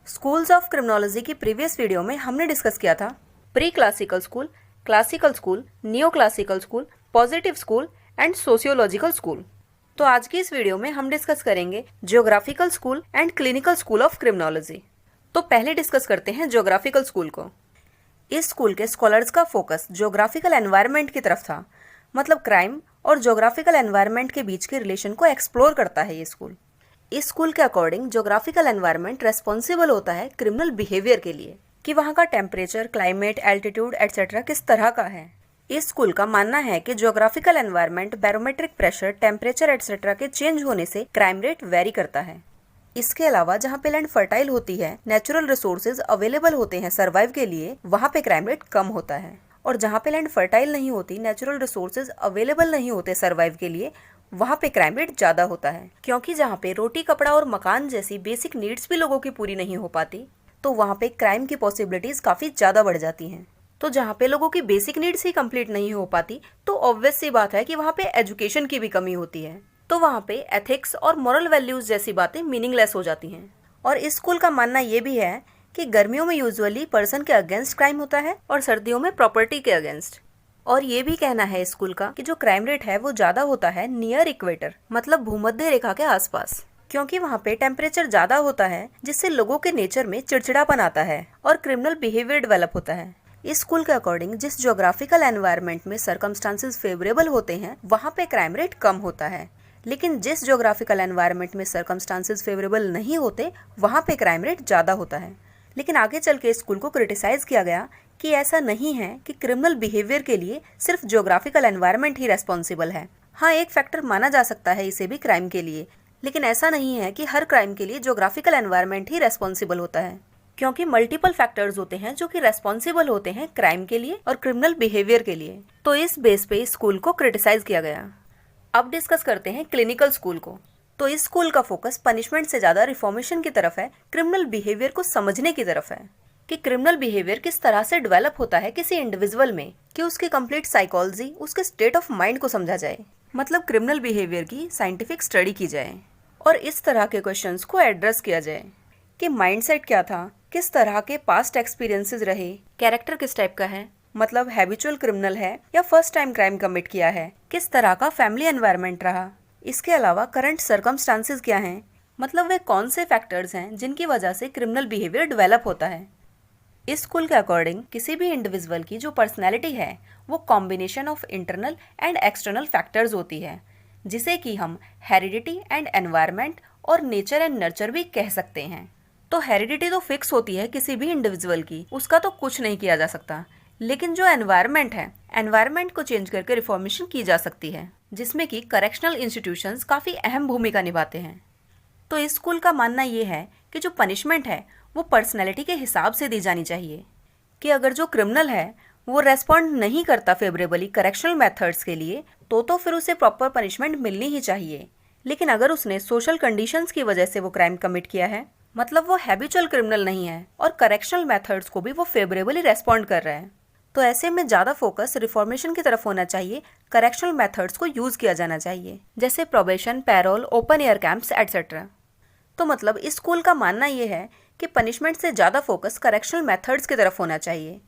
Schools of criminology की previous video में हमने डिस्कस किया था pre classical school, classical school, neo classical school, positive school and sociological school. तो आज की इस वीडियो में हम डिस्कस करेंगे geographical school and clinical school of criminology. तो पहले डिस्कस करते हैं ज्योग्राफिकल स्कूल को। इस स्कूल के स्कॉलर्स का फोकस ज्योग्राफिकल एनवायरनमेंट की तरफ था, मतलब क्राइम और ज्योग्राफिकल एनवायरनमेंट के बीच के रिलेशन को एक्सप्लोर करता है ये स्कूल। इस स्कूल के अकॉर्डिंग ज्योग्राफिकल एनवायरनमेंट रेस्पॉन्सिबल होता है क्रिमिनल बिहेवियर के लिए, कि वहाँ का टेम्परेचर, क्लाइमेट, एल्टीट्यूड एटसेट्रा किस तरह का है। इस स्कूल का मानना है कि geographical environment, barometric pressure, temperature etcetera के चेंज होने से क्राइम रेट वेरी करता है। इसके अलावा जहाँ पे लैंड फर्टाइल होती है, नेचुरल रिसोर्सेज अवेलेबल होते हैं सर्वाइव के लिए, वहाँ पे क्राइम रेट कम होता है। और जहाँ पे लैंड फर्टाइल नहीं होती, नेचुरल रिसोर्सेज अवेलेबल नहीं होते सर्वाइव के लिए, वहाँ पे क्राइम रेट ज्यादा होता है। क्योंकि जहाँ पे रोटी, कपड़ा और मकान जैसी बेसिक नीड्स भी लोगों की पूरी नहीं हो पाती, तो वहाँ पे क्राइम की पॉसिबिलिटीज काफी ज्यादा बढ़ जाती हैं। तो जहाँ पे लोगों की बेसिक नीड्स ही कंप्लीट नहीं हो पाती, तो ऑब्वियस सी बात है कि वहाँ पे एजुकेशन की भी कमी होती है, तो वहाँ पे एथिक्स और मॉरल वैल्यूज जैसी बातें मीनिंगलेस हो जाती हैं। और इस स्कूल का मानना ये भी है कि गर्मियों में यूजुअली पर्सन के अगेंस्ट क्राइम होता है और सर्दियों में प्रॉपर्टी के अगेंस्ट। और ये भी कहना है स्कूल का कि जो क्राइम रेट है वो ज्यादा होता है नियर इक्वेटर, मतलब भूमध्य रेखा के आसपास, क्योंकि वहाँ पे टेम्परेचर ज्यादा होता है, जिससे लोगों के नेचर में चिड़चिड़ापन आता है और क्रिमिनल बिहेवियर डेवलप होता है। इस स्कूल के अकॉर्डिंग जिस ज्योग्राफिकल एनवायरनमेंट में सर्कमस्टांसेस फेवरेबल होते हैं, वहाँ पे क्राइम रेट कम होता है। लेकिन जिस ज्योग्राफिकल एनवायरनमेंट में सर्कमस्टांसेस फेवरेबल नहीं होते, वहाँ पे क्राइम रेट ज्यादा होता है। लेकिन आगे चल के स्कूल को क्रिटिसाइज किया गया कि ऐसा नहीं है कि क्रिमिनल बिहेवियर के लिए सिर्फ ज्योग्राफिकल एनवायरनमेंट ही रेस्पॉन्सिबल है। हाँ, एक फैक्टर माना जा सकता है इसे भी क्राइम के लिए, लेकिन ऐसा नहीं है कि हर क्राइम के लिए ज्योग्राफिकल एनवायरनमेंट ही रेस्पॉन्सिबल होता है, क्योंकि मल्टीपल फैक्टर्स होते हैं जो कि रेस्पॉन्सिबल होते हैं क्राइम के लिए और क्रिमिनल बिहेवियर के लिए। तो इस बेस पे स्कूल को क्रिटिसाइज किया गया। अब डिस्कस करते हैं क्लिनिकल स्कूल को। तो इस स्कूल का फोकस पनिशमेंट से ज्यादा रिफॉर्मेशन की तरफ है, क्रिमिनल बिहेवियर को समझने की तरफ है, कि क्रिमिनल बिहेवियर किस तरह से डेवलप होता है किसी इंडिविजुअल में, कि उसकी कंप्लीट साइकोलॉजी, उसके स्टेट ऑफ माइंड को समझा जाए, मतलब क्रिमिनल बिहेवियर की साइंटिफिक स्टडी की जाए और इस तरह के क्वेश्चंस को एड्रेस किया जाए कि माइंडसेट क्या था, किस तरह के पास्ट एक्सपीरियंसेस रहे, कैरेक्टर किस टाइप का है, मतलब हैबिचुअल क्रिमिनल है या फर्स्ट टाइम क्राइम कमिट किया है, किस तरह का फैमिली एनवायरनमेंट रहा। इसके अलावा करंट सर्कमस्टांसेस क्या हैं, मतलब वे कौन से फैक्टर्स हैं जिनकी वजह से क्रिमिनल बिहेवियर डेवलप होता है। इस स्कूल के अकॉर्डिंग किसी भी इंडिविजुअल की जो पर्सनैलिटी है वो combination of internal and external factors होती है, जिसे कि हम हेरिडिटी एंड एनवायरनमेंट और नेचर एंड नर्चर भी कह सकते हैं। तो हेरिडिटी तो फिक्स होती है किसी भी इंडिविजुअल की, उसका तो कुछ नहीं किया जा सकता, लेकिन जो एनवायरनमेंट है, एनवायरनमेंट को चेंज करके रिफॉर्मेशन की जा सकती है, जिसमें कि करेक्शनल इंस्टीट्यूशंस काफ़ी अहम भूमिका निभाते हैं। तो इस स्कूल का मानना ये है कि जो पनिशमेंट है वो पर्सनैलिटी के हिसाब से दी जानी चाहिए, कि अगर जो क्रिमिनल है वो रेस्पॉन्ड नहीं करता फेवरेबली करेक्शनल मेथड्स के लिए, तो फिर उसे प्रॉपर पनिशमेंट मिलनी ही चाहिए। लेकिन अगर उसने सोशल कंडीशंस की वजह से वो क्राइम कमिट किया है, मतलब वो हैबिचुअल क्रिमिनल नहीं है और करेक्शनल मेथड्स को भी वो फेवरेबली रेस्पॉन्ड कर रहा है, तो ऐसे में ज़्यादा फोकस रिफॉर्मेशन की तरफ होना चाहिए, करेक्शनल मेथड्स को यूज़ किया जाना चाहिए, जैसे probation, parole, open air camps etcetera. तो मतलब इस स्कूल का मानना ये है कि पनिशमेंट से ज़्यादा फोकस करेक्शनल मेथड्स की तरफ होना चाहिए,